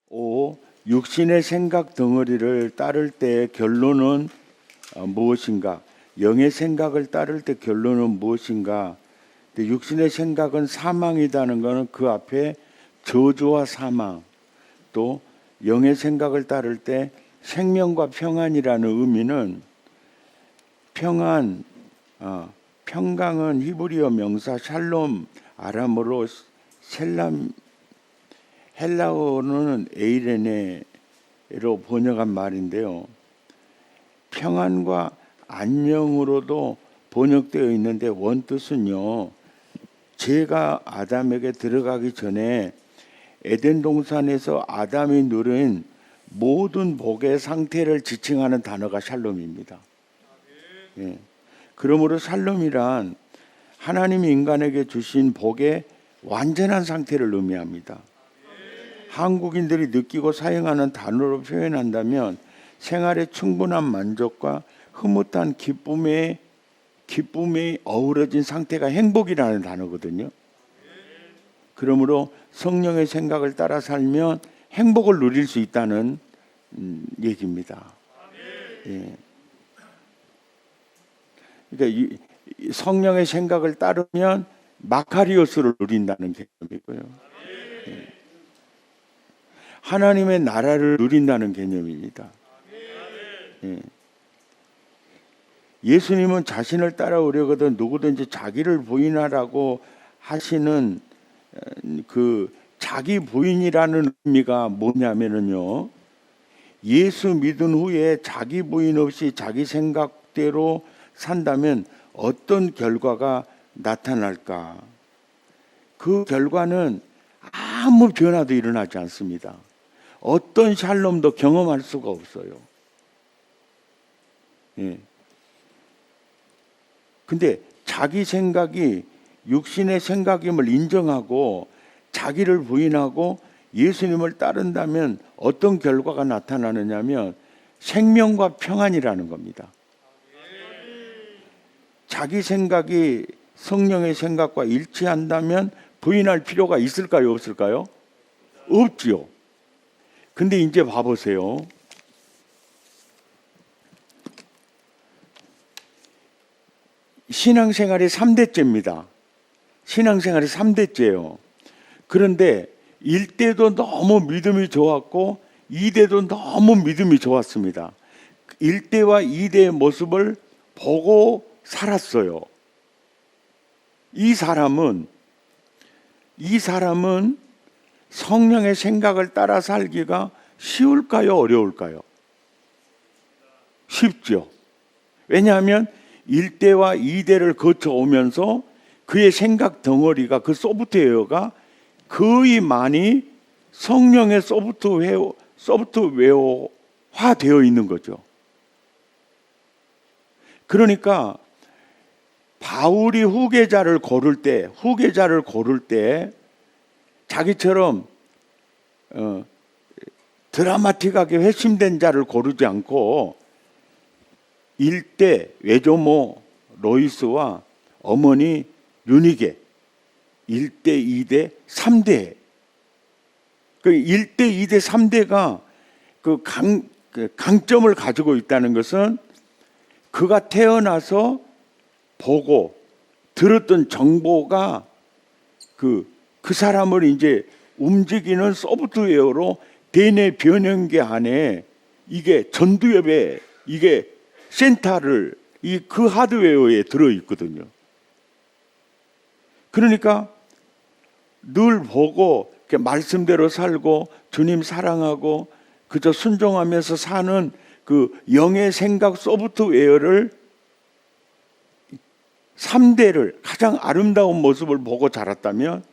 5. 육신의 생각 덩어리를 따를 때 결론은 무엇인가? 영의 생각을 따를 때 결론은 무엇인가? 근데 육신의 생각은 사망이라는 것은 그 앞에 저주와 사망, 또 영의 생각을 따를 때 생명과 평안이라는 의미는 평안, 평강은 히브리어 명사 샬롬, 아람어로 셀람, 헬라어는 에이레네로 번역한 말인데요. 평안과 안녕으로도 번역되어 있는데 원뜻은요, 죄가 아담에게 들어가기 전에 에덴 동산에서 아담이 누린 모든 복의 상태를 지칭하는 단어가 샬롬입니다. 예. 그러므로 샬롬이란 하나님이 인간에게 주신 복의 완전한 상태를 의미합니다. 한국인들이 느끼고 사용하는 단어로 표현한다면 생활의 충분한 만족과 흐뭇한 기쁨이 어우러진 상태가 행복이라는 단어거든요. 그러므로 성령의 생각을 따라 살면 행복을 누릴 수 있다는 얘기입니다. 예. 그러니까 성령의 생각을 따르면 마카리오스를 누린다는 개념이고요. 예. 하나님의 나라를 누린다는 개념입니다. 예. 예수님은 자신을 따라오려거든 누구든지 자기를 부인하라고 하시는 그 자기 부인이라는 의미가 뭐냐면요, 예수 믿은 후에 자기 부인 없이 자기 생각대로 산다면 어떤 결과가 나타날까? 그 결과는 아무 변화도 일어나지 않습니다. 어떤 샬롬도 경험할 수가 없어요. 예. 근데 자기 생각이 육신의 생각임을 인정하고 자기를 부인하고 예수님을 따른다면 어떤 결과가 나타나느냐면 생명과 평안이라는 겁니다. 자기 생각이 성령의 생각과 일치한다면 부인할 필요가 있을까요? 없을까요? 없지요. 근데 이제 봐보세요. 신앙생활이 3대째입니다. 신앙생활이 3대째예요. 그런데 1대도 너무 믿음이 좋았고 2대도 너무 믿음이 좋았습니다. 1대와 2대의 모습을 보고 살았어요. 이 사람은 성령의 생각을 따라 살기가 쉬울까요? 어려울까요? 쉽죠. 왜냐하면 1대와 2대를 거쳐오면서 그의 생각 덩어리가, 그 소프트웨어가 거의 많이 성령의 소프트웨어화 되어 있는 거죠. 그러니까 바울이 후계자를 고를 때 자기처럼 드라마틱하게 회심된 자를 고르지 않고 1대 외조모 로이스와 어머니 유니게 1대, 2대, 3대. 그 1대, 2대, 3대가 그 강점을 가지고 있다는 것은 그가 태어나서 보고 들었던 정보가 그 사람을 이제 움직이는 소프트웨어로 대뇌 변형계 안에 이게 전두엽에 이게 센터를 그 하드웨어에 들어 있거든요. 그러니까 늘 보고 말씀대로 살고 주님 사랑하고 그저 순종하면서 사는 그 영의 생각 소프트웨어를 3대를 가장 아름다운 모습을 보고 자랐다면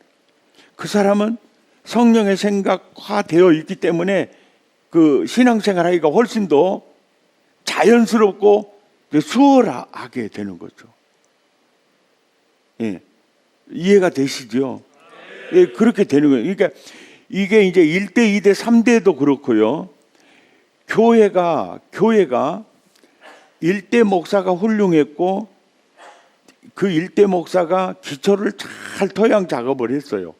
그 사람은 성령의 생각화되어 있기 때문에 그 신앙생활 하기가 훨씬 더 자연스럽고 수월하게 되는 거죠. 예. 이해가 되시죠? 예, 그렇게 되는 거예요. 그러니까 이게 이제 1대, 2대, 3대도 그렇고요. 교회가 1대 목사가 훌륭했고 그 1대 목사가 기초를 잘 토양 작업을 했어요.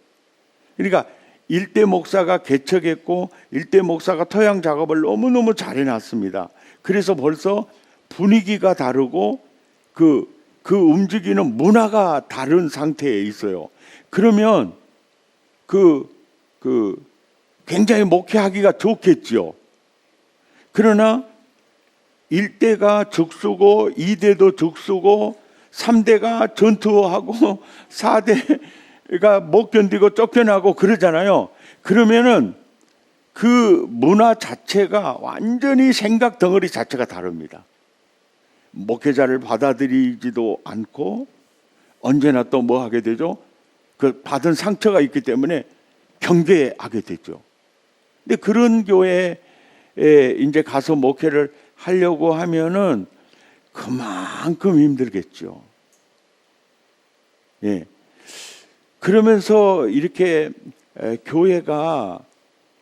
그러니까 일대 목사가 개척했고 일대 목사가 토양 작업을 너무너무 잘 해놨습니다. 그래서 벌써 분위기가 다르고 그 움직이는 문화가 다른 상태에 있어요. 그러면 굉장히 목회하기가 좋겠죠. 그러나 1대가 죽쓰고 2대도 죽쓰고 3대가 전투하고 4대가 못 견디고 쫓겨나고 그러잖아요. 그러면은 그 문화 자체가 완전히 생각 덩어리 자체가 다릅니다. 목회자를 받아들이지도 않고 언제나 또 뭐 하게 되죠? 그 받은 상처가 있기 때문에 경계하게 되죠. 근데 그런 교회에 이제 가서 목회를 하려고 하면은 그만큼 힘들겠죠. 예. 그러면서 이렇게 교회가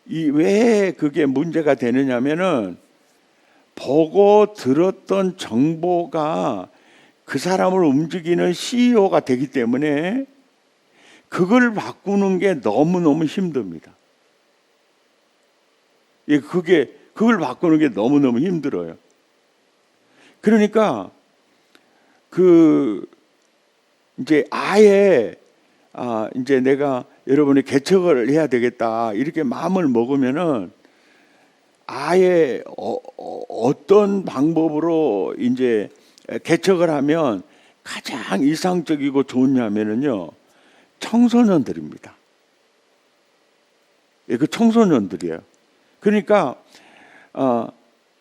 왜 그게 문제가 되느냐면은 보고 들었던 정보가 그 사람을 움직이는 CEO가 되기 때문에 그걸 바꾸는 게 너무너무 힘듭니다. 예, 그걸 바꾸는 게 너무너무 힘들어요. 그러니까 이제 아예 이제 내가 여러분이 개척을 해야 되겠다 이렇게 마음을 먹으면은 아예 어떤 방법으로 이제 개척을 하면 가장 이상적이고 좋냐면은요, 청소년들입니다. 예, 그 청소년들이에요. 그러니까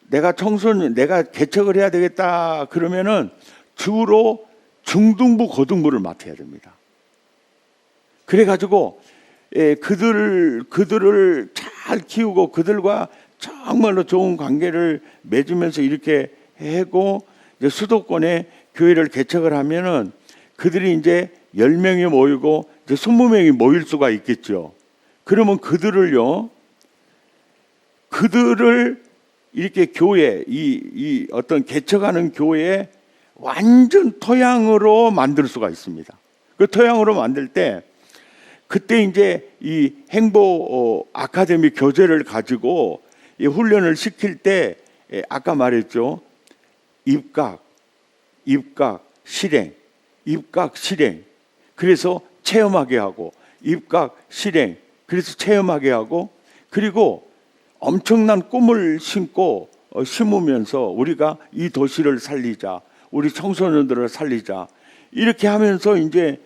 내가 개척을 해야 되겠다 그러면은 주로 중등부 고등부를 맡아야 됩니다. 그래가지고 그들을 잘 키우고 그들과 정말로 좋은 관계를 맺으면서 이렇게 하고 이제 수도권에 교회를 개척을 하면은 그들이 이제 10명이 모이고 이제 20명이 모일 수가 있겠죠. 그러면 그들을 이렇게 교회 이 어떤 개척하는 교회에 완전 토양으로 만들 수가 있습니다. 그 토양으로 만들 때 그때 이제 이 행보 아카데미 교재를 가지고 이 훈련을 시킬 때 아까 말했죠. 입각, 실행, 입각, 실행. 그래서 체험하게 하고 입각, 실행. 그래서 체험하게 하고 그리고 엄청난 꿈을 심으면서 우리가 이 도시를 살리자. 우리 청소년들을 살리자. 이렇게 하면서 이제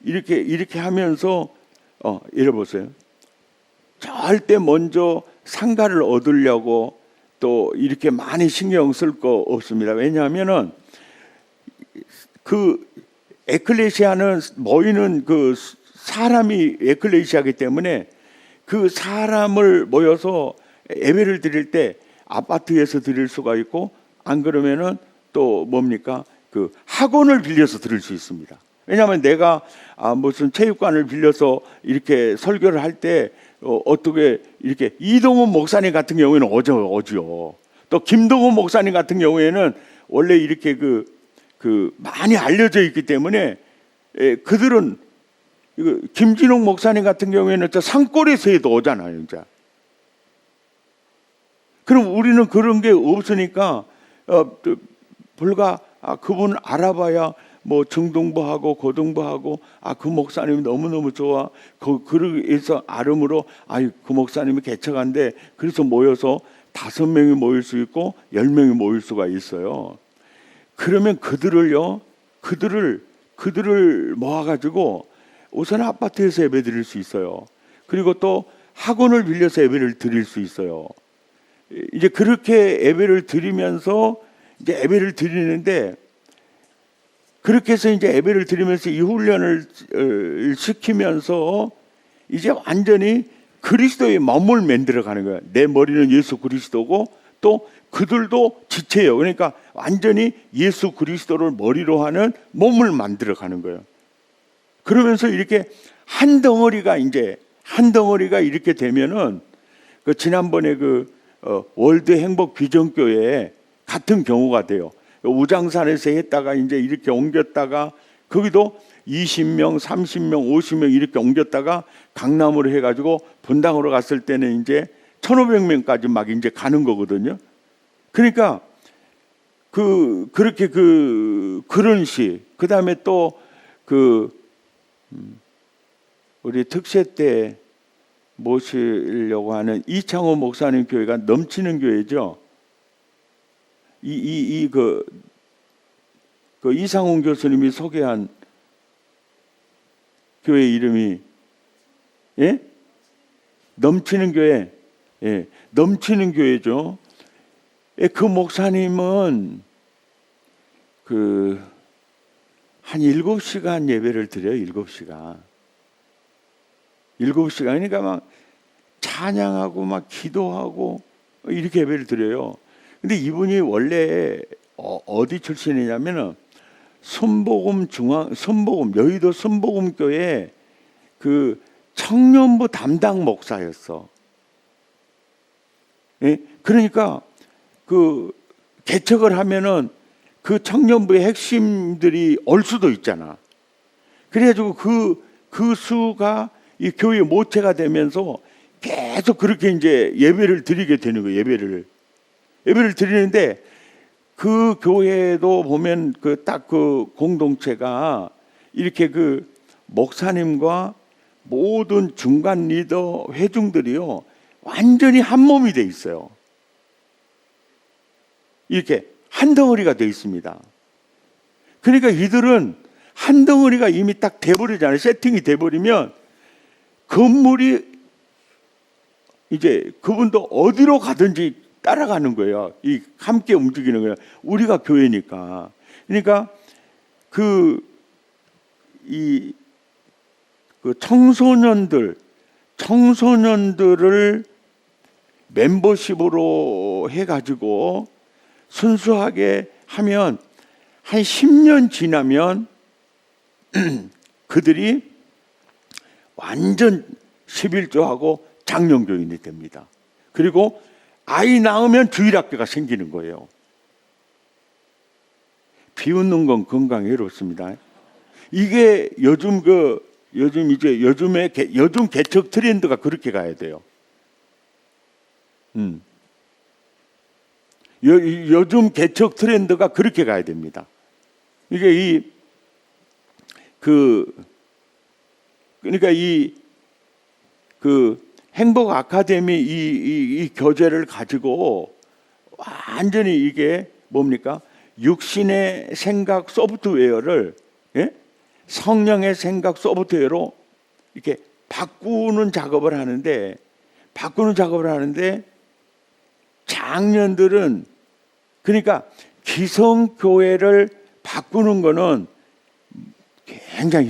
이렇게 하면서 이래 보세요. 절대 먼저 상가를 얻으려고 또 이렇게 많이 신경 쓸 거 없습니다. 왜냐하면은 그 에클레시아는 모이는 그 사람이 에클레시아이기 때문에 그 사람을 모여서 예배를 드릴 때 아파트에서 드릴 수가 있고 안 그러면은 또 뭡니까? 그 학원을 빌려서 드릴 수 있습니다. 왜냐하면 내가 무슨 체육관을 빌려서 이렇게 설교를 할 때 어떻게 이렇게 이동훈 목사님 같은 경우에는 오죠. 또 김동훈 목사님 같은 경우에는 원래 이렇게 많이 알려져 있기 때문에 그들은 김진홍 목사님 같은 경우에는 저 산골에서도 오잖아요, 이제. 그럼 우리는 그런 게 없으니까 불과 그분 알아봐야 뭐 중등부하고 고등부하고 그 목사님이 너무너무 좋아. 그래서 아름으로 그 목사님이 개척한데 그래서 모여서 5명이 모일 수 있고 10명이 모일 수가 있어요. 그러면 그들을 모아가지고 우선 아파트에서 예배 드릴 수 있어요. 그리고 또 학원을 빌려서 예배를 드릴 수 있어요. 이제 그렇게 예배를 드리면서 이제 예배를 드리는데 그렇게 해서 이제 예배를 드리면서 이 훈련을 시키면서 이제 완전히 그리스도의 몸을 만들어가는 거예요. 내 머리는 예수 그리스도고 또 그들도 지체예요. 그러니까 완전히 예수 그리스도를 머리로 하는 몸을 만들어가는 거예요. 그러면서 이렇게 한 덩어리가 이렇게 되면은 지난번에 월드 행복 비전교회 같은 경우가 돼요. 우장산에서 했다가 이제 이렇게 옮겼다가 거기도 20명, 30명, 50명 이렇게 옮겼다가 강남으로 해가지고 분당으로 갔을 때는 이제 1,500명까지 막 이제 가는 거거든요. 그러니까 그렇게 그런 시, 그 다음에 또 우리 특세 때 모시려고 하는 이창호 목사님 교회가 넘치는 교회죠. 그 이상훈 교수님이 소개한 교회 이름이, 예? 넘치는 교회. 예, 넘치는 교회죠. 예, 그 목사님은 한 7시간 예배를 드려요. 7시간. 7시간. 그러니까 막 찬양하고 막 기도하고 이렇게 예배를 드려요. 근데 이분이 원래 어디 출신이냐면은 여의도 순복음교회 그 청년부 담당 목사였어. 예? 그러니까 개척을 하면은 그 청년부의 핵심들이 올 수도 있잖아. 그래가지고 그 수가 이 교회 모체가 되면서 계속 그렇게 이제 예배를 드리게 되는 거예요. 예배를 드리는데 그 교회도 보면 딱 공동체가 이렇게 목사님과 모든 중간 리더 회중들이요 완전히 한 몸이 돼 있어요. 이렇게 한 덩어리가 돼 있습니다. 그러니까 이들은 한 덩어리가 이미 딱 돼버리잖아요. 세팅이 돼버리면 건물이 이제 그분도 어디로 가든지 따라가는 거예요. 함께 움직이는 거예요. 우리가 교회니까. 그러니까 청소년들을 멤버십으로 해가지고 순수하게 하면 한 10년 지나면 그들이 완전 11조하고 장년교인이 됩니다. 그리고 아이 낳으면 주일학교가 생기는 거예요. 비웃는 건 건강에 해롭습니다. 이게 요즘 개척 트렌드가 그렇게 가야 돼요. 요즘 개척 트렌드가 그렇게 가야 됩니다. 이게 그러니까 행복 아카데미 이 교재를 가지고 완전히 이게 뭡니까? 육신의 생각 소프트웨어를, 예? 성령의 생각 소프트웨어로 이렇게 바꾸는 작업을 하는데 장년들은 그러니까 기성교회를 바꾸는 거는 굉장히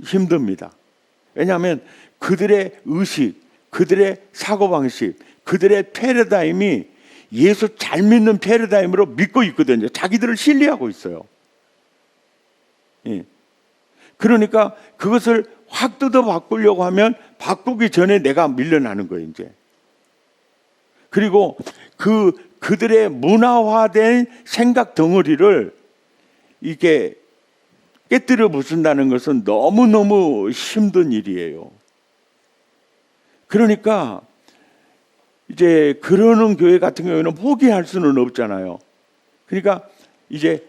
힘듭니다. 왜냐하면 그들의 의식, 그들의 사고방식, 그들의 패러다임이 예수 잘 믿는 패러다임으로 믿고 있거든요. 자기들을 신뢰하고 있어요. 예. 그러니까 그것을 확 뜯어 바꾸려고 하면 바꾸기 전에 내가 밀려나는 거예요, 이제. 그리고 그들의 문화화된 생각 덩어리를 이게 깨뜨려 부순다는 것은 너무너무 힘든 일이에요. 그러니까 이제 그러는 교회 같은 경우에는 포기할 수는 없잖아요. 그러니까 이제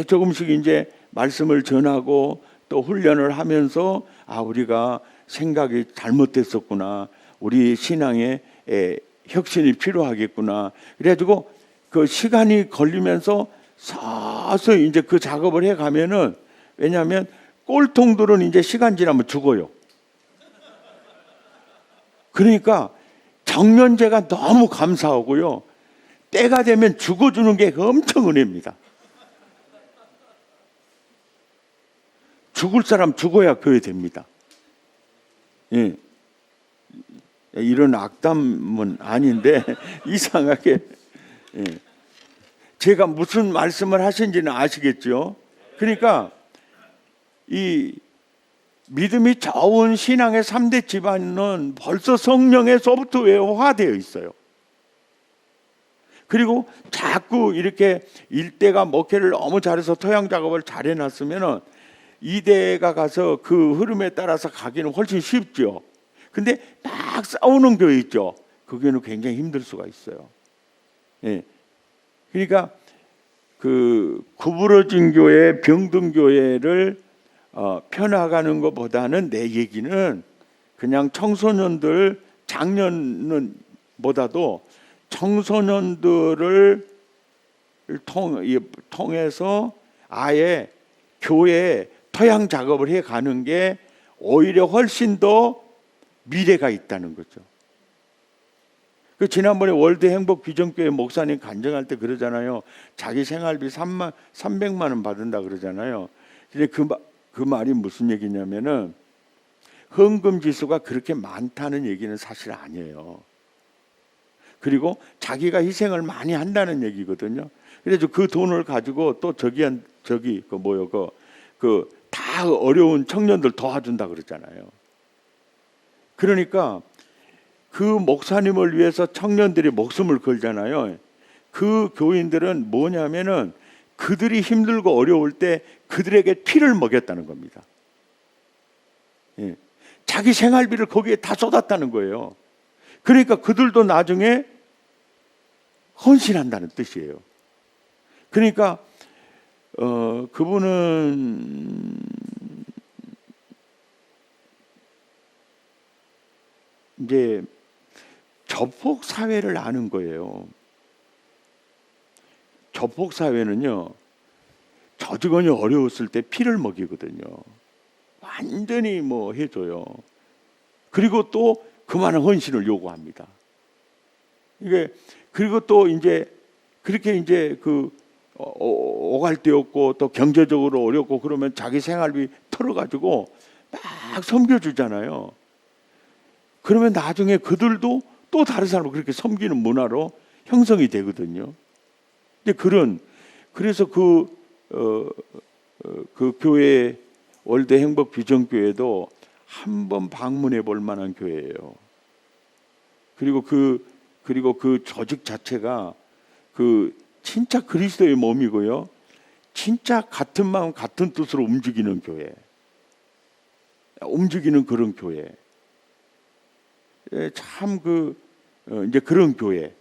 조금씩 이제 말씀을 전하고 또 훈련을 하면서 우리가 생각이 잘못됐었구나. 우리 신앙에 혁신이 필요하겠구나. 그래가지고 그 시간이 걸리면서 서서히 이제 그 작업을 해 가면은, 왜냐하면 꼴통들은 이제 시간 지나면 죽어요. 그러니까 정년제가 너무 감사하고요. 때가 되면 죽어주는 게 엄청 은혜입니다. 죽을 사람 죽어야 교회 됩니다. 예. 이런 악담은 아닌데 이상하게, 예. 제가 무슨 말씀을 하신지는 아시겠죠? 그러니까 이 믿음이 좋은 신앙의 3대 집안은 벌써 성령의 소프트웨어화 되어 있어요. 그리고 자꾸 이렇게 일대가 목회를 너무 잘해서 토양 작업을 잘 해놨으면은 이대가 가서 그 흐름에 따라서 가기는 훨씬 쉽죠. 근데 막 싸우는 교회 있죠. 그 교회는 굉장히 힘들 수가 있어요. 예. 그러니까 그 구부러진 교회, 병든 교회를 펴나가는 것보다는 내 얘기는 그냥 청소년들 작년은 보다도 청소년들을 통해서 아예 교회에 토양 작업을 해 가는 게 오히려 훨씬 더 미래가 있다는 거죠. 그 지난번에 월드 행복 비전교회 목사님 간증할 때 그러잖아요. 자기 생활비 300만 원 받는다 그러잖아요. 근데 그 말이 무슨 얘기냐면은 헌금 지수가 그렇게 많다는 얘기는 사실 아니에요. 그리고 자기가 희생을 많이 한다는 얘기거든요. 그래서 그 돈을 가지고 또 다 어려운 청년들 도와준다 그러잖아요. 그러니까 그 목사님을 위해서 청년들이 목숨을 걸잖아요. 그 교인들은 뭐냐면은 그들이 힘들고 어려울 때 그들에게 피를 먹였다는 겁니다. 예. 자기 생활비를 거기에 다 쏟았다는 거예요. 그러니까 그들도 나중에 헌신한다는 뜻이에요. 그러니까 그분은 이제 조폭 사회를 아는 거예요. 조폭 사회는요, 저직원이 어려웠을 때 피를 먹이거든요. 완전히 해줘요. 그리고 또 그만한 헌신을 요구합니다. 이게 그리고 또 이제 그렇게 이제 오갈 데 없고 또 경제적으로 어렵고 그러면 자기 생활비 털어가지고 막 섬겨주잖아요. 그러면 나중에 그들도 또 다른 사람을 그렇게 섬기는 문화로 형성이 되거든요. 근데 그래서 그 교회 월드 행복 비전 교회도 한번 방문해 볼 만한 교회예요. 그리고 그 조직 자체가 진짜 그리스도의 몸이고요. 진짜 같은 마음 같은 뜻으로 움직이는 교회. 움직이는 그런 교회. 참 이제 그런 교회.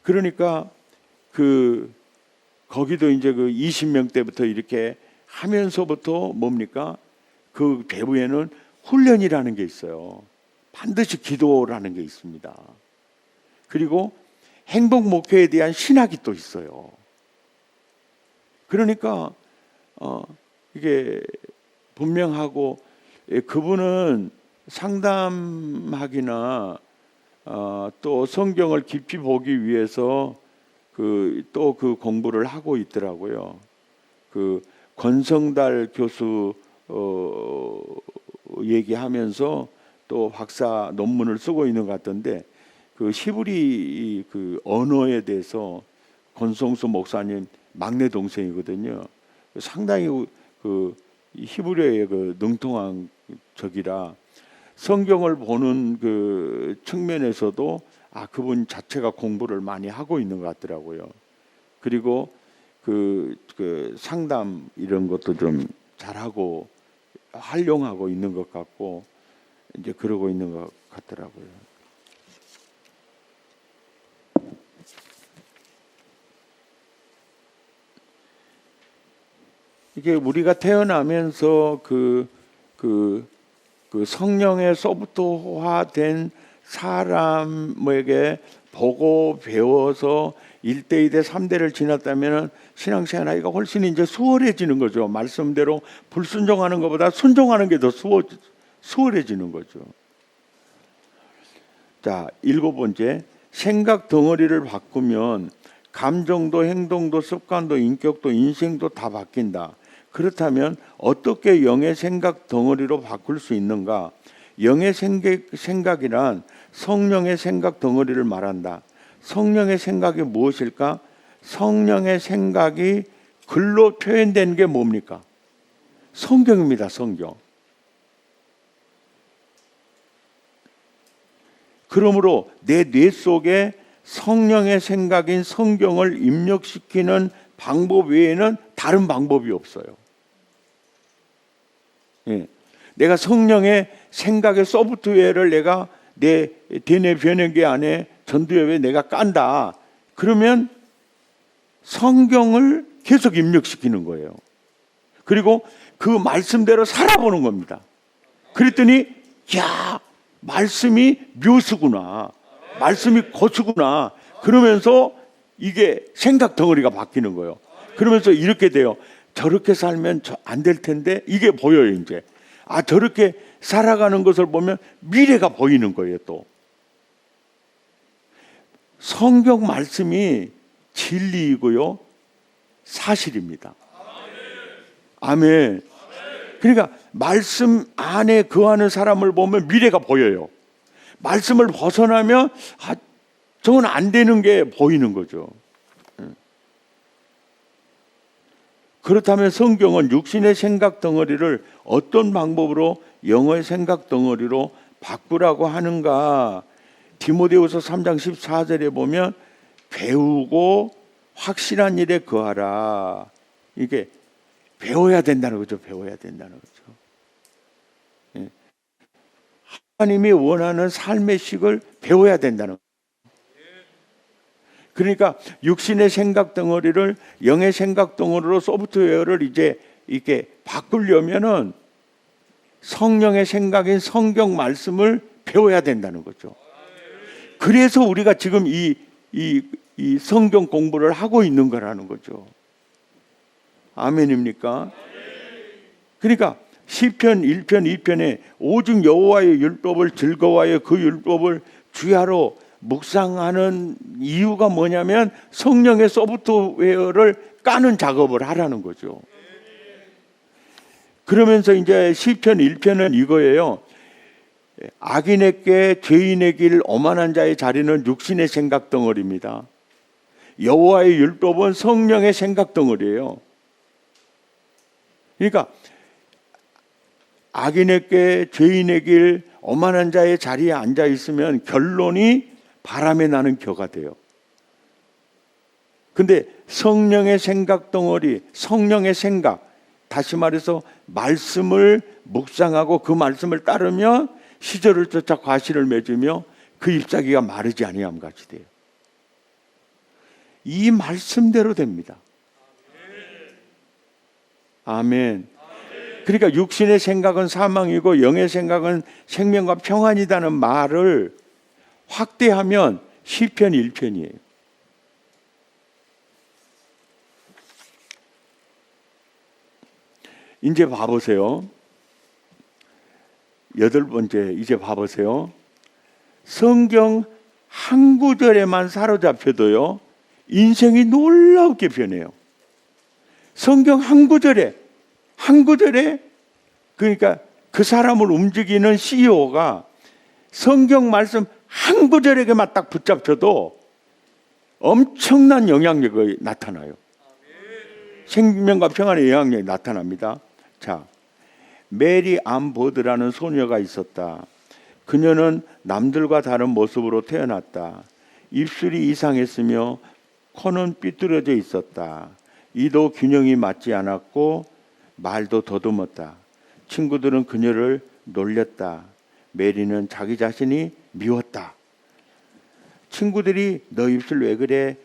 그러니까 거기도 이제 20명대부터 이렇게 하면서부터 뭡니까? 그 배후에는 훈련이라는 게 있어요. 반드시 기도라는 게 있습니다. 그리고 행복 목표에 대한 신학이 또 있어요. 그러니까 이게 분명하고 그분은 상담하기나 또 성경을 깊이 보기 위해서 또 공부를 하고 있더라고요. 권성달 교수 얘기하면서 또 박사 논문을 쓰고 있는 것 같던데 히브리 언어에 대해서 권성수 목사님 막내 동생이거든요. 상당히 히브리어에 능통한 적이라 성경을 보는 측면에서도 그분 자체가 공부를 많이 하고 있는 것 같더라고요. 그리고 상담 이런 것도 좀 잘하고 활용하고 있는 것 같고 이제 그러고 있는 것 같더라고요. 이게 우리가 태어나면서 성령의 소프트화된 사람에게 보고 배워서 1대, 2대, 3대를 지났다면 신앙생활하기가 훨씬 이제 수월해지는 거죠. 말씀대로 불순종하는 것보다 순종하는 게 더 수월해지는 거죠. 자, 7번째, 생각 덩어리를 바꾸면 감정도 행동도 습관도 인격도 인생도 다 바뀐다. 그렇다면 어떻게 영의 생각 덩어리로 바꿀 수 있는가? 영의 생각이란 성령의 생각 덩어리를 말한다. 성령의 생각이 무엇일까? 성령의 생각이 글로 표현된 게 뭡니까? 성경입니다. 성경. 그러므로 내 뇌 속에 성령의 생각인 성경을 입력시키는 방법 외에는 다른 방법이 없어요. 예. 내가 성령의 생각의 소프트웨어를 내가 내 대뇌 변형계 안에 전두엽에 내가 깐다. 그러면 성경을 계속 입력시키는 거예요. 그리고 그 말씀대로 살아보는 겁니다. 그랬더니 야, 말씀이 묘수구나. 말씀이 고수구나. 그러면서 이게 생각 덩어리가 바뀌는 거예요. 그러면서 이렇게 돼요. 저렇게 살면 안 될 텐데 이게 보여요. 이제 저렇게 살아가는 것을 보면 미래가 보이는 거예요. 또 성경 말씀이 진리이고요 사실입니다. 아멘. 그러니까 말씀 안에 거하는 사람을 보면 미래가 보여요. 말씀을 벗어나면 저건 안 되는 게 보이는 거죠. 그렇다면 성경은 육신의 생각 덩어리를 어떤 방법으로 영어의 생각 덩어리로 바꾸라고 하는가? 디모데후서 3장 14절에 보면 배우고 확실한 일에 거하라. 이게 배워야 된다는 거죠. 배워야 된다는 거죠. 하나님이 원하는 삶의 식을 배워야 된다는 거죠. 그러니까 육신의 생각 덩어리를 영의 생각 덩어리로 소프트웨어를 이제 이렇게 바꾸려면은 성령의 생각인 성경 말씀을 배워야 된다는 거죠. 그래서 우리가 지금 이 성경 공부를 하고 있는 거라는 거죠. 아멘입니까? 그러니까 시편 1편 2편에 오직 여호와의 율법을 즐거워하여 그 율법을 주야로 묵상하는 이유가 뭐냐면 성령의 소프트웨어를 까는 작업을 하라는 거죠. 그러면서 이제 시편 1편은 이거예요. 악인에게 죄인의 길 오만한 자의 자리는 육신의 생각 덩어리입니다. 여호와의 율법은 성령의 생각 덩어리예요. 그러니까 악인에게 죄인의 길 오만한 자의 자리에 앉아 있으면 결론이 바람에 나는 겨가 돼요. 근데 성령의 생각 덩어리, 성령의 생각, 다시 말해서 말씀을 묵상하고 그 말씀을 따르며 시절을 쫓아 과실을 맺으며 그 잎사귀가 마르지 아니함 같이 돼요. 이 말씀대로 됩니다. 아멘. 그러니까 육신의 생각은 사망이고 영의 생각은 생명과 평안이라는 말을 확대하면 시편 1편이에요. 이제 봐보세요. 8번째, 이제 봐보세요. 성경 한 구절에만 사로잡혀도요, 인생이 놀랍게 변해요. 성경 한 구절에, 그러니까 그 사람을 움직이는 CEO가 성경 말씀 한 구절에게만 딱 붙잡혀도 엄청난 영향력이 나타나요. 생명과 평안의 영향력이 나타납니다. 자, 메리 안 버드라는 소녀가 있었다. 그녀는 남들과 다른 모습으로 태어났다. 입술이 이상했으며 코는 삐뚤어져 있었다. 이도 균형이 맞지 않았고 말도 더듬었다. 친구들은 그녀를 놀렸다. 메리는 자기 자신이 미웠다. 친구들이 너 입술 왜 그래?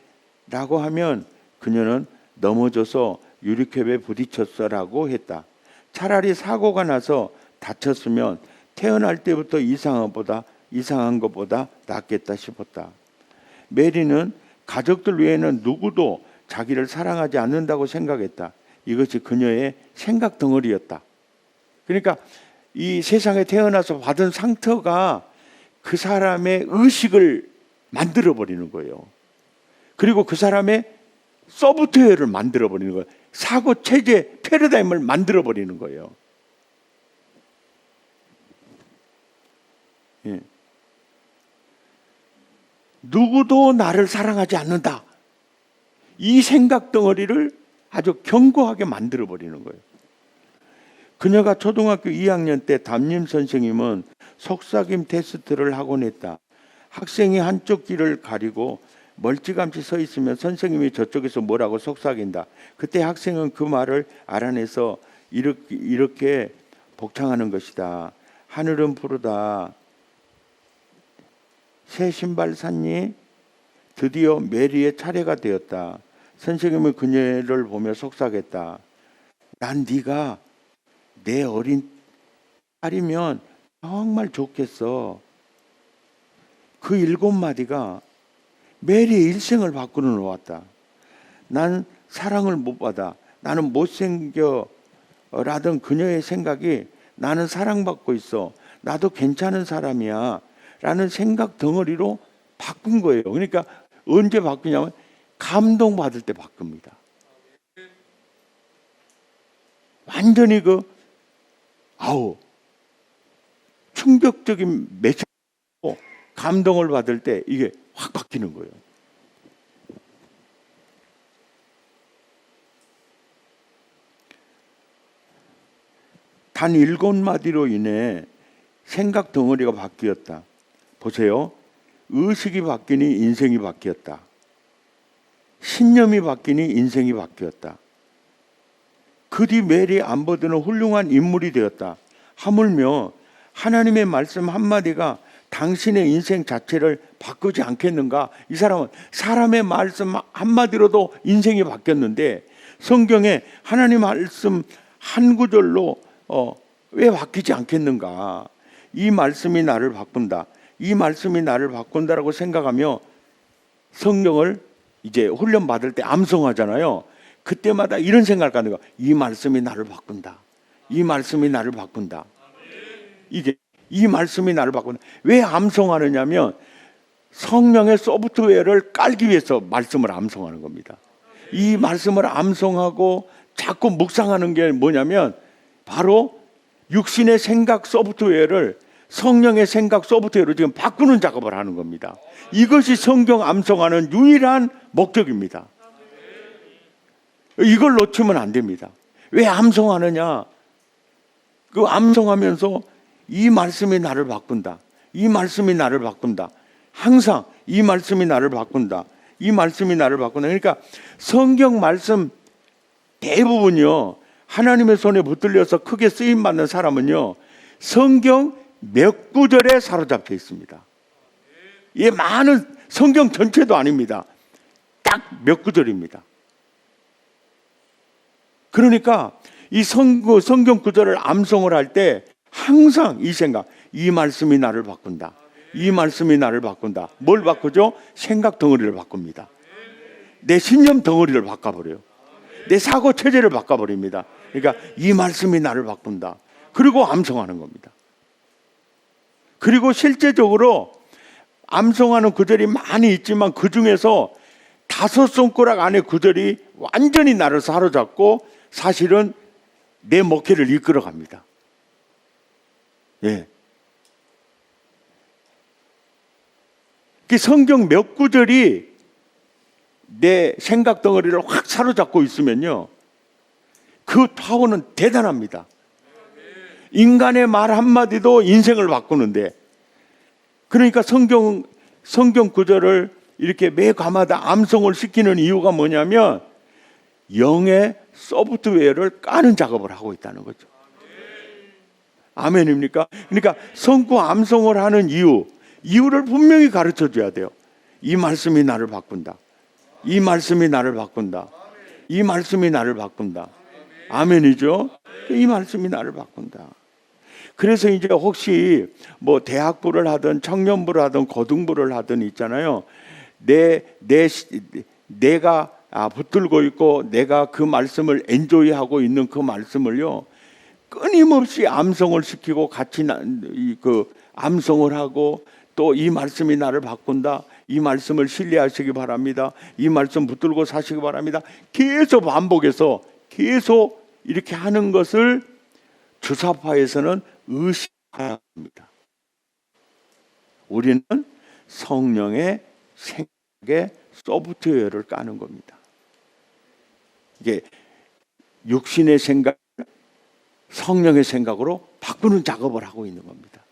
라고 하면 그녀는 넘어져서 유리캡에 부딪혔어 라고 했다. 차라리 사고가 나서 다쳤으면 태어날 때부터 이상한 것보다 낫겠다 싶었다. 메리는 가족들 외에는 누구도 자기를 사랑하지 않는다고 생각했다. 이것이 그녀의 생각 덩어리였다. 그러니까 이 세상에 태어나서 받은 상처가 그 사람의 의식을 만들어버리는 거예요. 그리고 그 사람의 소프트웨어를 만들어버리는 거예요. 사고 체제, 패러다임을 만들어버리는 거예요. 예. 누구도 나를 사랑하지 않는다. 이 생각 덩어리를 아주 견고하게 만들어버리는 거예요. 그녀가 초등학교 2학년 때 담임 선생님은 속삭임 테스트를 하곤 했다. 학생이 한쪽 길을 가리고 멀찌감치 서 있으면 선생님이 저쪽에서 뭐라고 속삭인다. 그때 학생은 그 말을 알아내서 이렇게 복창하는 것이다. 하늘은 푸르다. 새 신발 샀니? 드디어 메리의 차례가 되었다. 선생님은 그녀를 보며 속삭였다. 난 네가 내 어린 딸이면 정말 좋겠어. 그 7마디가 메리의 일생을 바꾸어 놓았다. 난 사랑을 못 받아. 나는 못생겨 라던 그녀의 생각이 나는 사랑받고 있어. 나도 괜찮은 사람이야. 라는 생각 덩어리로 바꾼 거예요. 그러니까 언제 바꾸냐면 감동받을 때 바꿉니다. 완전히 충격적인 매체고 감동을 받을 때 이게 확 바뀌는 거예요. 단 7마디로 인해 생각 덩어리가 바뀌었다. 보세요. 의식이 바뀌니 인생이 바뀌었다. 신념이 바뀌니 인생이 바뀌었다. 그 뒤 메리 암버드는 훌륭한 인물이 되었다. 하물며 하나님의 말씀 한마디가 당신의 인생 자체를 바꾸지 않겠는가? 이 사람은 사람의 말씀 한마디로도 인생이 바뀌었는데 성경에 하나님 말씀 한 구절로 왜 바뀌지 않겠는가? 이 말씀이 나를 바꾼다. 이 말씀이 나를 바꾼다라고 생각하며 성경을 이제 훈련 받을 때 암송하잖아요. 그때마다 이런 생각을 갖는 거야. 이 말씀이 나를 바꾼다. 이 말씀이 나를 바꾼다. 이게 이 말씀이 나를 바꾼다. 왜 암송하느냐면 성령의 소프트웨어를 깔기 위해서 말씀을 암송하는 겁니다. 이 말씀을 암송하고 자꾸 묵상하는 게 뭐냐면 바로 육신의 생각 소프트웨어를 성령의 생각 소프트웨어로 지금 바꾸는 작업을 하는 겁니다. 이것이 성경 암송하는 유일한 목적입니다. 이걸 놓치면 안 됩니다. 왜 암송하느냐? 그 암송하면서 이 말씀이 나를 바꾼다. 이 말씀이 나를 바꾼다. 항상 이 말씀이 나를 바꾼다. 이 말씀이 나를 바꾼다. 그러니까 성경 말씀 대부분요. 하나님의 손에 붙들려서 크게 쓰임받는 사람은요. 성경 몇 구절에 사로잡혀 있습니다. 이게 많은 성경 전체도 아닙니다. 딱 몇 구절입니다. 그러니까 이 성경 구절을 암송을 할 때 항상 이 생각, 이 말씀이 나를 바꾼다. 이 말씀이 나를 바꾼다. 뭘 바꾸죠? 생각 덩어리를 바꿉니다. 내 신념 덩어리를 바꿔버려요. 내 사고 체제를 바꿔버립니다. 그러니까 이 말씀이 나를 바꾼다. 그리고 암송하는 겁니다. 그리고 실제적으로 암송하는 구절이 많이 있지만 그 중에서 5손가락 안에 구절이 완전히 나를 사로잡고 사실은 내 목회를 이끌어갑니다. 예. 그 성경 몇 구절이 내 생각 덩어리를 확 사로잡고 있으면요. 그 파워는 대단합니다. 인간의 말 한마디도 인생을 바꾸는데 그러니까 성경 구절을 이렇게 매 과마다 암송을 시키는 이유가 뭐냐면 영의 소프트웨어를 까는 작업을 하고 있다는 거죠. 아멘입니까? 그러니까 성구 암송을 하는 이유를 분명히 가르쳐 줘야 돼요. 이 말씀이 나를 바꾼다. 이 말씀이 나를 바꾼다. 이 말씀이 나를 바꾼다. 아멘이죠? 이 말씀이 나를 바꾼다. 그래서 이제 혹시 뭐 대학부를 하든 청년부를 하든 고등부를 하든 있잖아요. 내가 붙들고 있고 내가 그 말씀을 엔조이하고 있는 그 말씀을요. 끊임없이 암송을 시키고 같이 암송을 하고 또 이 말씀이 나를 바꾼다. 이 말씀을 신뢰하시기 바랍니다. 이 말씀 붙들고 사시기 바랍니다. 계속 반복해서 계속 이렇게 하는 것을 주사파에서는 의식합니다. 우리는 성령의 생각의 소프트웨어를 까는 겁니다. 이게 육신의 생각, 성령의 생각으로 바꾸는 작업을 하고 있는 겁니다.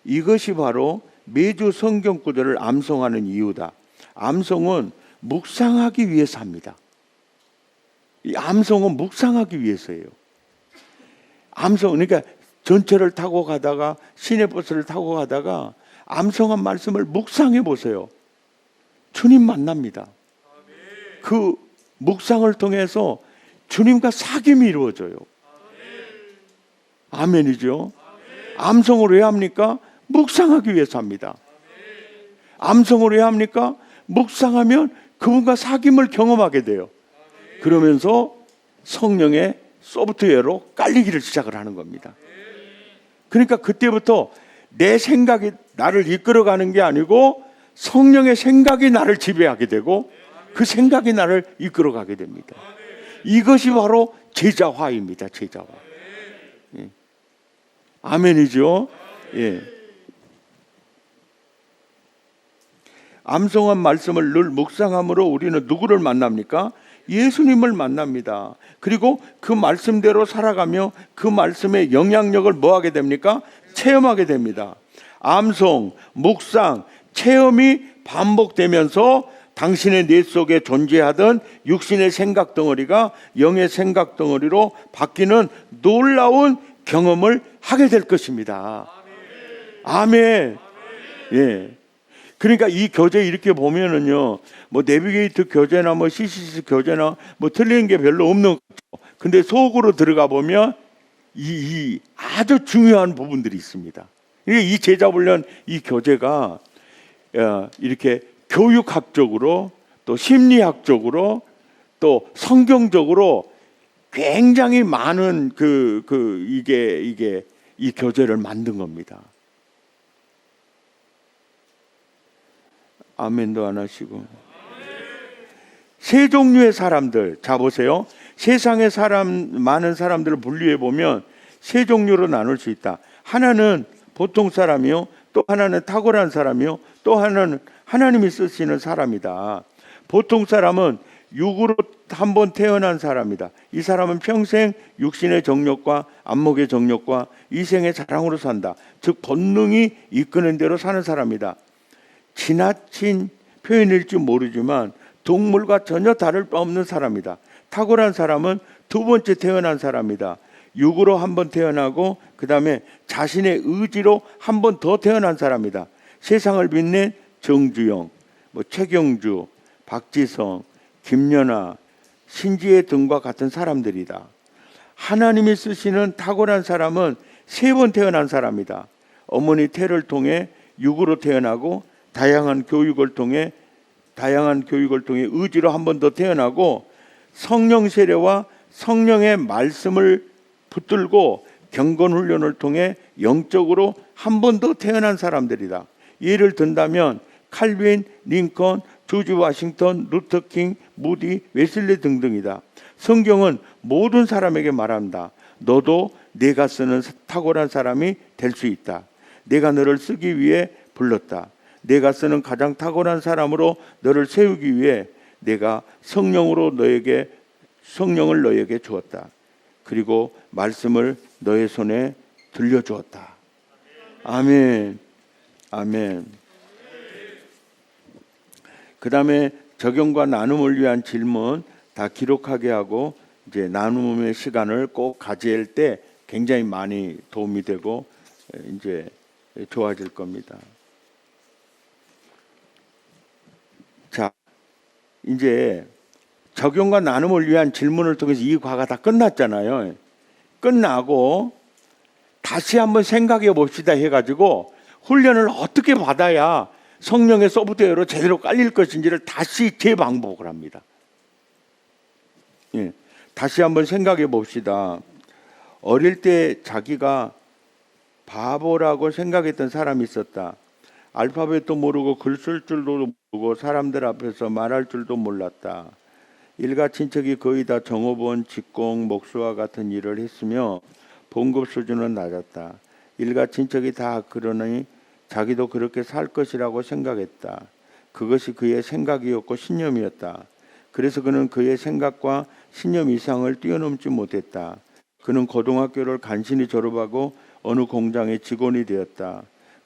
이것이 바로 매주 성경 구절을 암송하는 이유다. 암송은 묵상하기 위해서 합니다. 이 암송은 묵상하기 위해서예요. 암송, 그러니까 전철을 타고 가다가 시내버스를 타고 가다가 암송한 말씀을 묵상해 보세요. 주님 만납니다. 그 묵상을 통해서 주님과 사귐이 이루어져요. 아멘이죠. 암송을 왜 합니까? 묵상하기 위해서 합니다. 암송을 왜 합니까? 묵상하면 그분과 사귐을 경험하게 돼요. 그러면서 성령의 소프트웨어로 깔리기를 시작을 하는 겁니다. 그러니까 그때부터 내 생각이 나를 이끌어가는 게 아니고 성령의 생각이 나를 지배하게 되고 그 생각이 나를 이끌어가게 됩니다. 이것이 바로 제자화입니다. 제자화. 예. 아멘이죠. 예. 암송한 말씀을 늘 묵상함으로 우리는 누구를 만납니까? 예수님을 만납니다. 그리고 그 말씀대로 살아가며 그 말씀의 영향력을 뭐하게 됩니까? 체험하게 됩니다. 암송, 묵상, 체험이 반복되면서 당신의 뇌 속에 존재하던 육신의 생각 덩어리가 영의 생각 덩어리로 바뀌는 놀라운 경험을 하게 될 것입니다. 아멘. 예. 그러니까 이 교재 이렇게 보면은요, 뭐 내비게이터 교재나 뭐 CCC 교재나 뭐 틀리는 게 별로 없는 거죠. 근데 속으로 들어가 보면 이 아주 중요한 부분들이 있습니다. 이 제자훈련 이 교재가 이렇게 교육학적으로 또 심리학적으로 또 성경적으로 굉장히 많은 이게 이 교재를 만든 겁니다. 아멘도 안 하시고. 세 종류의 사람들, 자 보세요. 세상의 많은 사람들을 분류해 보면 세 종류로 나눌 수 있다. 하나는 보통 사람이요, 또 하나는 탁월한 사람이요, 또 하나는 하나님이 쓰시는 사람이다. 보통 사람은 육으로 한번 태어난 사람이다. 이 사람은 평생 육신의 정욕과 안목의 정욕과 이생의 자랑으로 산다. 즉 본능이 이끄는 대로 사는 사람이다. 지나친 표현일지 모르지만 동물과 전혀 다를 바 없는 사람이다. 탁월한 사람은 두 번째 태어난 사람이다. 육으로 한 번 태어나고 그 다음에 자신의 의지로 한 번 더 태어난 사람이다. 세상을 빛낸 정주영, 최경주, 박지성, 김연아, 신지혜 등과 같은 사람들이다. 하나님이 쓰시는 탁월한 사람은 세 번 태어난 사람이다. 어머니 태를 통해 육으로 태어나고 다양한 교육을 통해 의지로 한 번 더 태어나고 성령 세례와 성령의 말씀을 붙들고 경건 훈련을 통해 영적으로 한 번 더 태어난 사람들이다. 예를 든다면 칼빈, 링컨, 조지 워싱턴, 루터킹, 무디, 웨슬리 등등이다. 성경은 모든 사람에게 말한다. 너도 내가 쓰는 탁월한 사람이 될 수 있다. 내가 너를 쓰기 위해 불렀다. 내가 쓰는 가장 탁월한 사람으로 너를 세우기 위해 내가 성령을 너에게 주었다. 그리고 말씀을 너의 손에 들려주었다. 아멘. 아멘. 그 다음에 적용과 나눔을 위한 질문 다 기록하게 하고 이제 나눔의 시간을 꼭 가질 때 굉장히 많이 도움이 되고 이제 좋아질 겁니다. 자, 이제 적용과 나눔을 위한 질문을 통해서 이 과가 다 끝났잖아요. 끝나고 다시 한번 생각해 봅시다 해가지고 훈련을 어떻게 받아야 성령의 소프트웨어로 제대로 깔릴 것인지를 다시 재반복을 합니다. 예, 다시 한번 생각해 봅시다. 어릴 때 자기가 바보라고 생각했던 사람이 있었다. 알파벳도 모르고 글 쓸 줄도 모르고 사람들 앞에서 말할 줄도 몰랐다. 일가 친척이 거의 다 종업원, 직공, 목수와 같은 일을 했으며 봉급 수준은 낮았다. 일가 친척이 다 그러니 자기도 그렇게 살 것이라고 생각했다. 그것이 그의 생각이었고 신념이었다. 그래서 그는 그의 생각과 신념 이상을 뛰어넘지 못했다. 그는 고등학교를 간신히 졸업하고 어느 공장의 직원이 되었다.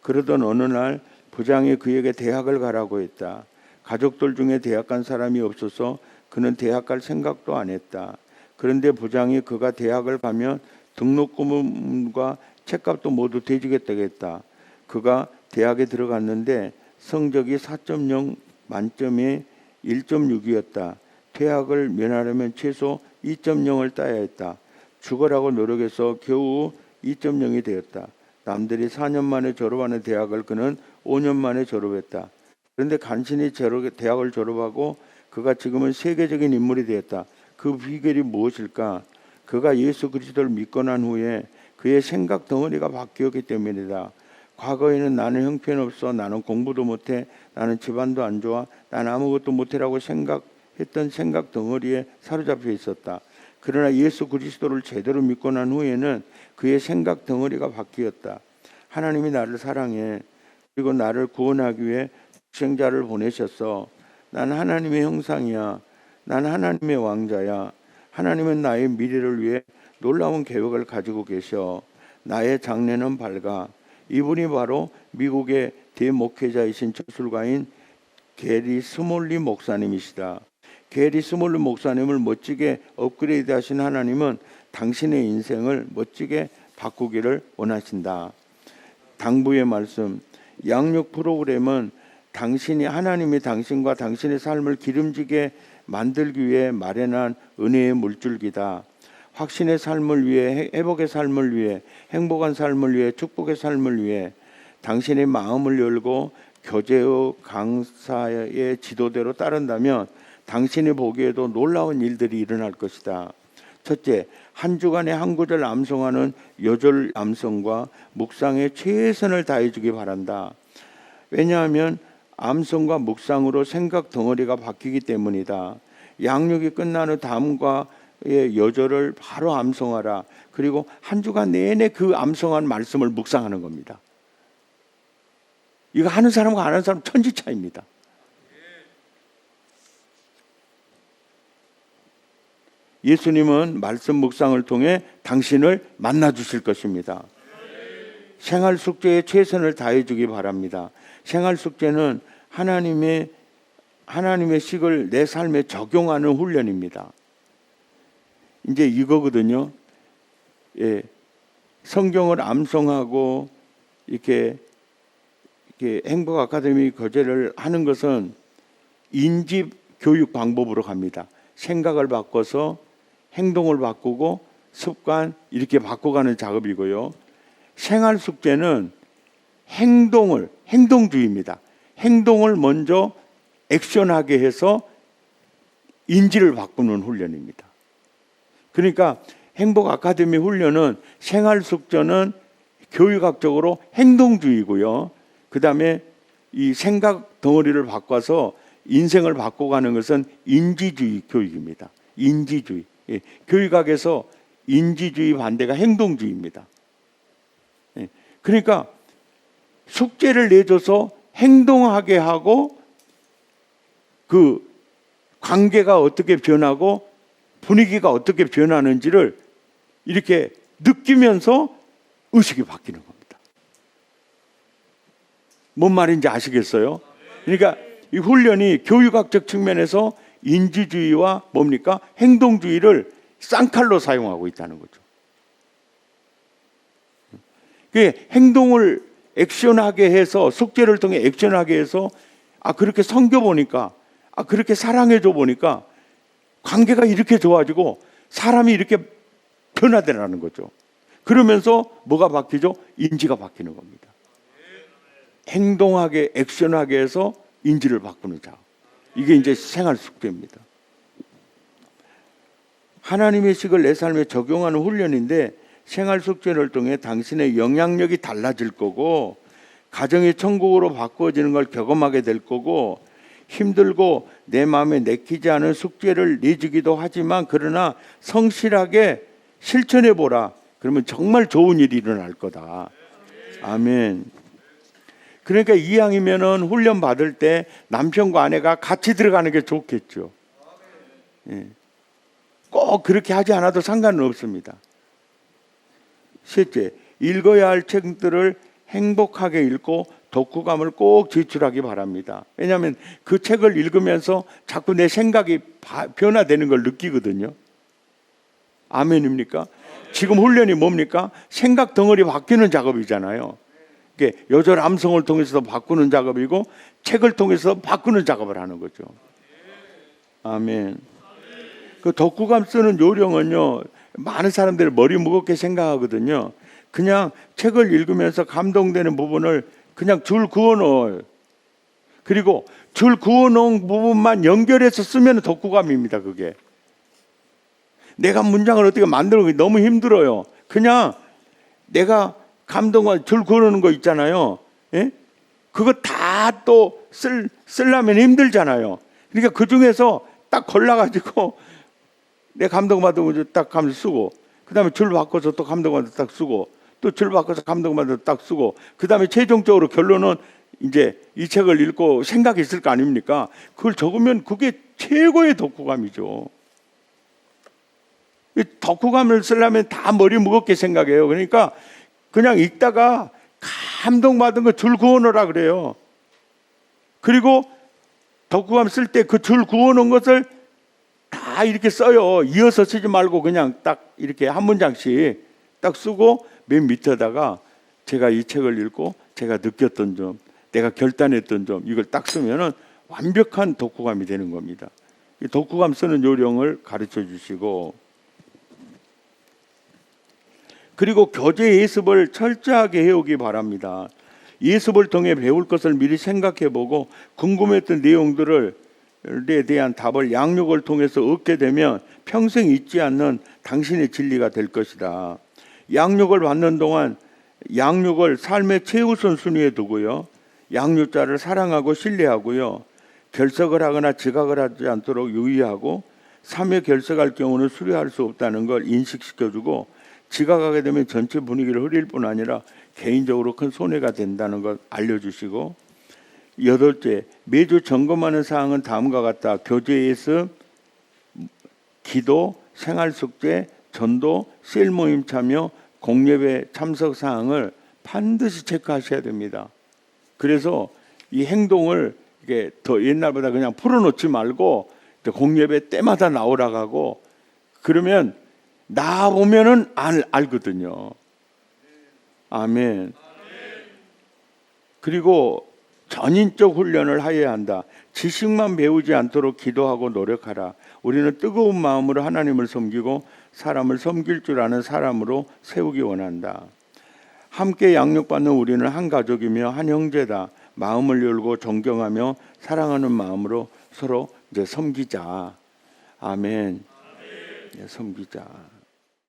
그러던 어느 날 부장이 그에게 대학을 가라고 했다. 가족들 중에 대학 간 사람이 없어서 그는 대학 갈 생각도 안 했다. 그런데 부장이 그가 대학을 가면 등록금과 책값도 모두 대주겠다고 했다. 그가 대학에 들어갔는데 성적이 4.0 만점에 1.6이었다. 퇴학을 면하려면 최소 2.0을 따야 했다. 죽어라고 노력해서 겨우 2.0이 되었다. 남들이 4년 만에 졸업하는 대학을 그는 5년 만에 졸업했다. 그런데 간신히 대학을 졸업하고 그가 지금은 세계적인 인물이 되었다. 그 비결이 무엇일까? 그가 예수 그리스도를 믿고 난 후에 그의 생각 덩어리가 바뀌었기 때문이다. 과거에는 나는 형편없어, 나는 공부도 못해, 나는 집안도 안 좋아, 나는 아무것도 못해라고 생각했던 생각 덩어리에 사로잡혀 있었다. 그러나 예수 그리스도를 제대로 믿고 난 후에는 그의 생각 덩어리가 바뀌었다. 하나님이 나를 사랑해, 그리고 나를 구원하기 위해 독생자를 보내셨어. 나는 하나님의 형상이야. 나는 하나님의 왕자야. 하나님은 나의 미래를 위해 놀라운 계획을 가지고 계셔. 나의 장래는 밝아. 이분이 바로 미국의 대목회자이신 저술가인 게리 스몰리 목사님이시다. 게리 스몰리 목사님을 멋지게 업그레이드 하신 하나님은 당신의 인생을 멋지게 바꾸기를 원하신다. 당부의 말씀, 양육 프로그램은 하나님이 당신과 당신의 삶을 기름지게 만들기 위해 마련한 은혜의 물줄기다. 확신의 삶을 위해, 회복의 삶을 위해, 행복한 삶을 위해, 축복의 삶을 위해 당신의 마음을 열고 교제의 강사의 지도대로 따른다면 당신이 보기에도 놀라운 일들이 일어날 것이다. 첫째, 한 주간에 한 구절 암송하는 요절 암송과 묵상에 최선을 다해주기 바란다. 왜냐하면 암송과 묵상으로 생각 덩어리가 바뀌기 때문이다. 양육이 끝난 후 다음과의 요절을 바로 암송하라. 그리고 한 주간 내내 그 암송한 말씀을 묵상하는 겁니다. 이거 하는 사람과 안 하는 사람 천지 차이입니다. 예수님은 말씀 묵상을 통해 당신을 만나 주실 것입니다. 생활 숙제에 최선을 다해 주기 바랍니다. 생활 숙제는 하나님의 식을 내 삶에 적용하는 훈련입니다. 이제 이거거든요. 예, 성경을 암송하고 이렇게 행복 아카데미 교재를 하는 것은 인지 교육 방법으로 갑니다. 생각을 바꿔서 행동을 바꾸고 습관 이렇게 바꿔가는 작업이고요. 생활 숙제는 행동주의입니다. 행동을 먼저 액션하게 해서 인지를 바꾸는 훈련입니다. 그러니까 행복 아카데미 훈련은 생활 숙제는 교육학적으로 행동주의고요. 그 다음에 이 생각 덩어리를 바꿔서 인생을 바꿔가는 것은 인지주의 교육입니다. 인지주의. 예, 교육학에서 인지주의 반대가 행동주의입니다. 예, 그러니까 숙제를 내줘서 행동하게 하고 그 관계가 어떻게 변하고 분위기가 어떻게 변하는지를 이렇게 느끼면서 의식이 바뀌는 겁니다. 뭔 말인지 아시겠어요? 그러니까 이 훈련이 교육학적 측면에서 인지주의와 뭡니까? 행동주의를 쌍칼로 사용하고 있다는 거죠. 그게 행동을 액션하게 해서 숙제를 통해 액션하게 해서 그렇게 섬겨보니까 그렇게 사랑해줘 보니까 관계가 이렇게 좋아지고 사람이 이렇게 변화되라는 거죠. 그러면서 뭐가 바뀌죠? 인지가 바뀌는 겁니다. 행동하게 액션하게 해서 인지를 바꾸는 작업. 이게 이제 생활 숙제입니다. 하나님의 식을 내 삶에 적용하는 훈련인데 생활 숙제를 통해 당신의 영향력이 달라질 거고 가정의 천국으로 바꾸어지는 걸 경험하게 될 거고 힘들고 내 마음에 내키지 않은 숙제를 내주기도 하지만 그러나 성실하게 실천해 보라. 그러면 정말 좋은 일이 일어날 거다. 아멘. 그러니까 이왕이면은 훈련 받을 때 남편과 아내가 같이 들어가는 게 좋겠죠. 예. 꼭 그렇게 하지 않아도 상관은 없습니다. 셋째, 읽어야 할 책들을 행복하게 읽고 독후감을 꼭 제출하기 바랍니다. 왜냐하면 그 책을 읽으면서 자꾸 내 생각이 변화되는 걸 느끼거든요. 아멘입니까? 지금 훈련이 뭡니까? 생각 덩어리 바뀌는 작업이잖아요. 이게 요절 암송을 통해서 바꾸는 작업이고 책을 통해서 바꾸는 작업을 하는 거죠. 아멘. 그 독후감 쓰는 요령은요, 많은 사람들이 머리 무겁게 생각하거든요. 그냥 책을 읽으면서 감동되는 부분을 그냥 줄 그어놓어요. 그리고 줄 그어놓은 부분만 연결해서 쓰면 독후감입니다. 그게 내가 문장을 어떻게 만들기 너무 힘들어요. 그냥 내가 감동과 줄 그어놓는 거 있잖아요. 예? 그거 다 또 쓰려면 힘들잖아요. 그러니까 그 중에서 딱 골라가지고 내 감동받은 거 딱 하면서 쓰고, 그 다음에 줄 바꿔서 또 감동받아서 딱 쓰고, 또 줄 바꿔서 감동받아서 딱 쓰고, 그 다음에 최종적으로 결론은 이제 이 책을 읽고 생각이 있을 거 아닙니까? 그걸 적으면 그게 최고의 독후감이죠. 이 독후감을 쓰려면 다 머리 무겁게 생각해요. 그러니까 그냥 읽다가 감동받은 거 줄 그어놓으라 그래요. 그리고 독후감 쓸 때 그 줄 그어놓은 것을 다 이렇게 써요. 이어서 쓰지 말고 그냥 딱 이렇게 한 문장씩 딱 쓰고 맨 밑에다가 제가 이 책을 읽고 제가 느꼈던 점, 내가 결단했던 점, 이걸 딱 쓰면은 완벽한 독후감이 되는 겁니다. 이 독후감 쓰는 요령을 가르쳐 주시고, 그리고 교재 예습을 철저하게 해오기 바랍니다. 예습을 통해 배울 것을 미리 생각해보고 궁금했던 내용들에 대한 답을 양육을 통해서 얻게 되면 평생 잊지 않는 당신의 진리가 될 것이다. 양육을 받는 동안 양육을 삶의 최우선 순위에 두고요, 양육자를 사랑하고 신뢰하고요, 결석을 하거나 지각을 하지 않도록 유의하고, 3회 결석할 경우는 수료할 수 없다는 걸 인식시켜주고, 지각하게 되면 전체 분위기를 흐릴 뿐 아니라 개인적으로 큰 손해가 된다는 걸 알려주시고, 8째, 매주 점검하는 사항은 다음과 같다. 교재 예습, 기도, 생활숙제, 전도, 셀 모임 참여, 공예배 참석 사항을 반드시 체크하셔야 됩니다. 그래서 이 행동을 이게 더 옛날보다 그냥 풀어놓지 말고 공예배 때마다 나오라고 하고, 그러면 나 보면은 알거든요. 아멘. 그리고 전인적 훈련을 하여야 한다. 지식만 배우지 않도록 기도하고 노력하라. 우리는 뜨거운 마음으로 하나님을 섬기고 사람을 섬길 줄 아는 사람으로 세우기 원한다. 함께 양육받는 우리는 한 가족이며 한 형제다. 마음을 열고 존경하며 사랑하는 마음으로 서로 이제 섬기자. 아멘. 섬기자.